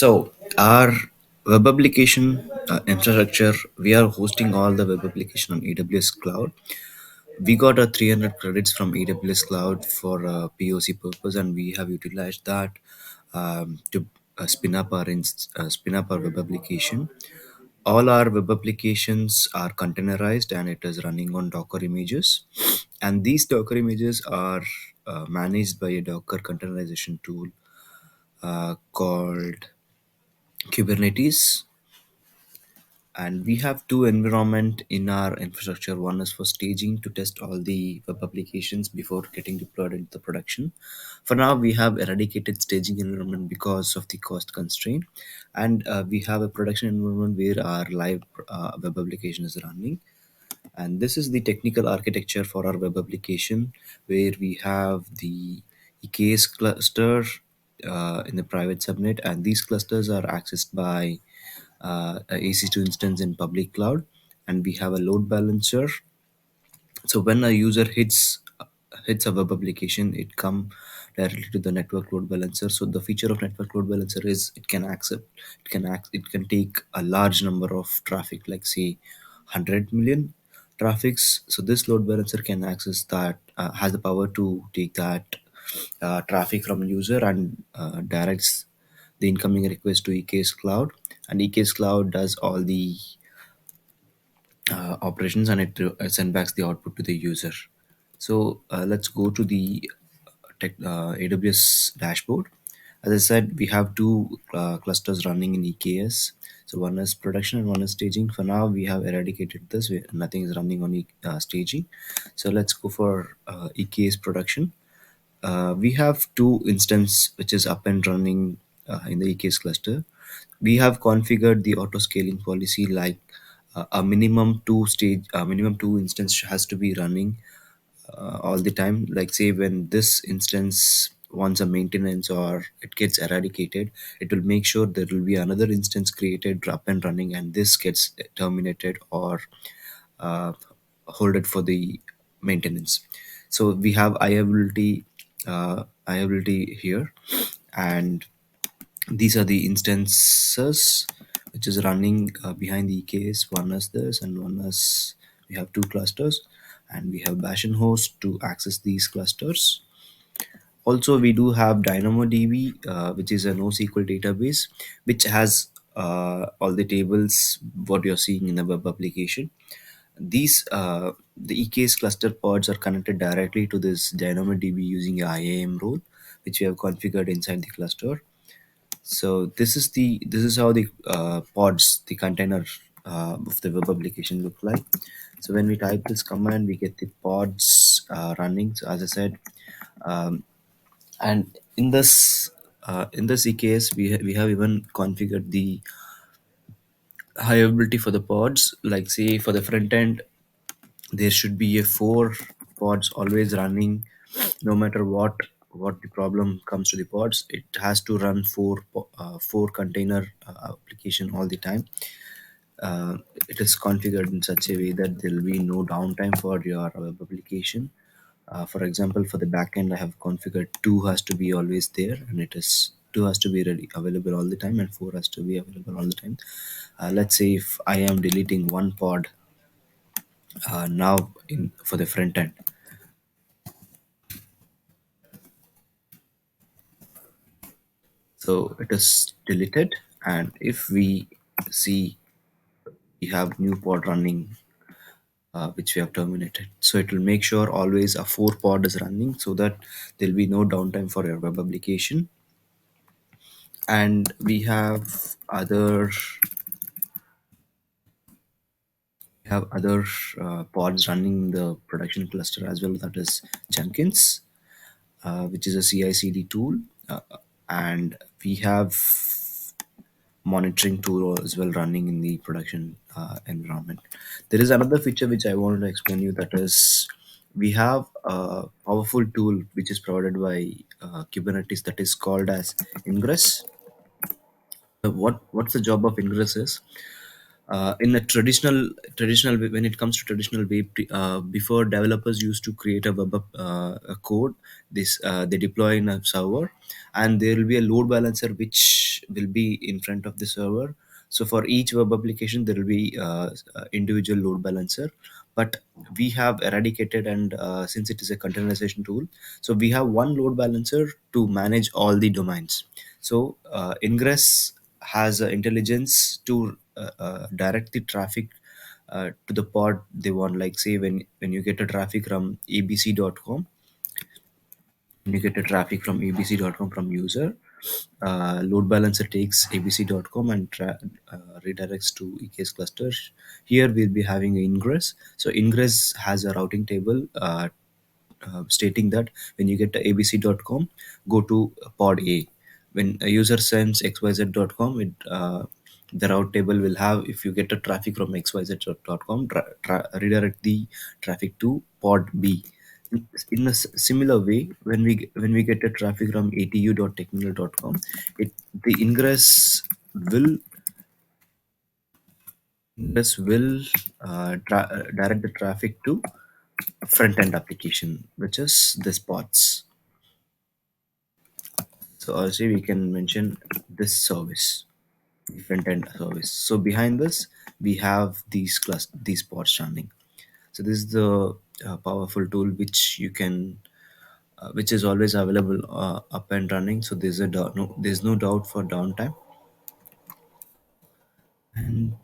So our web application infrastructure, we are hosting all the web application on AWS cloud. We got a 300 credits from AWS cloud for POC purpose, and we have utilized that to spin up our web application. All our web applications are containerized and it is running on Docker images, and these Docker images are managed by a Docker containerization tool called Kubernetes. And we have two environment in our infrastructure. One is for staging to test all the web applications before getting deployed into the production. For now we have eradicated staging environment because of the cost constraint, and we have a production environment where our live web application is running. And this is the technical architecture for our web application, where we have the EKS cluster in the private subnet, and these clusters are accessed by a EC2 instance in public cloud, and we have a load balancer. So when a user hits a web application, it come directly to the network load balancer. So the feature of network load balancer is it can take a large number of traffic, like say 100 million traffics. So this load balancer can access that, has the power to take that traffic from user and directs the incoming request to EKS cloud, and EKS cloud does all the operations, and it sends back the output to the user. So let's go to the AWS dashboard. As I said, we have two clusters running in EKS. So one is production and one is staging. For now, we have eradicated this. Nothing is running on staging. So let's go for EKS production. We have two instance which is up and running in the EKS cluster. We have configured the auto scaling policy, like a minimum two instance has to be running all the time. Like say when this instance wants a maintenance or it gets eradicated, it will make sure there will be another instance created up and running, and this gets terminated or uh, hold it for the maintenance. So we have iability here, and these are the instances which is running behind the EKS. One is this, and one is, we have two clusters, and we have bash and host to access these clusters. Also, we do have DynamoDB, which is a NoSQL database, which has all the tables what you're seeing in the web application. These the EKS cluster pods are connected directly to this DynamoDB using a IAM role, which we have configured inside the cluster. So this is how the pods, the container of the web application look like. So when we type this command, we get the pods running. So as I said, um, and in this EKS, we have even configured the high availability for the pods. Like say for the front end, there should be a four pods always running, no matter what the problem comes to the pods. It has to run four container application all the time. It is configured in such a way that there will be no downtime for your web application. For example, for the backend, I have configured two has to be always there, and it is two has to be ready available all the time, and four has to be available all the time. Let's say if I am deleting one pod now in for the front end, so it is deleted, and if we see we have new pod running which we have terminated, so it will make sure always a four pod is running, so that there will be no downtime for your web application. And we have other pods running in the production cluster as well, that is Jenkins, which is a CI/CD tool, and we have monitoring tool as well running in the production environment. There is another feature which I wanted to explain you, that is we have a powerful tool which is provided by Kubernetes, that is called as Ingress. What's the job of Ingress is, in a traditional way, when it comes to traditional way, before developers used to create a code, this they deploy in a server, and there will be a load balancer which will be in front of the server. So for each web application, there will be individual load balancer. But we have eradicated, and since it is a containerization tool, so we have one load balancer to manage all the domains. So Ingress has intelligence to direct the traffic to the pod they want. Like say when you get a traffic from abc.com, when you get a traffic from abc.com from user, load balancer takes abc.com and redirects to EKS clusters. Here we'll be having ingress. So ingress has a routing table stating that when you get to abc.com, go to pod A. When a user sends xyz.com, the route table will have, if you get a traffic from xyz.com, redirect the traffic to pod B. In a similar way, when we get a traffic from atu.technical.com, the ingress will direct the traffic to front end application, which is this pods. So also we can mention this service, the front end service. So behind this, we have these pods running. So this is the powerful tool which you can, which is always available up and running. So there's no doubt for downtime. And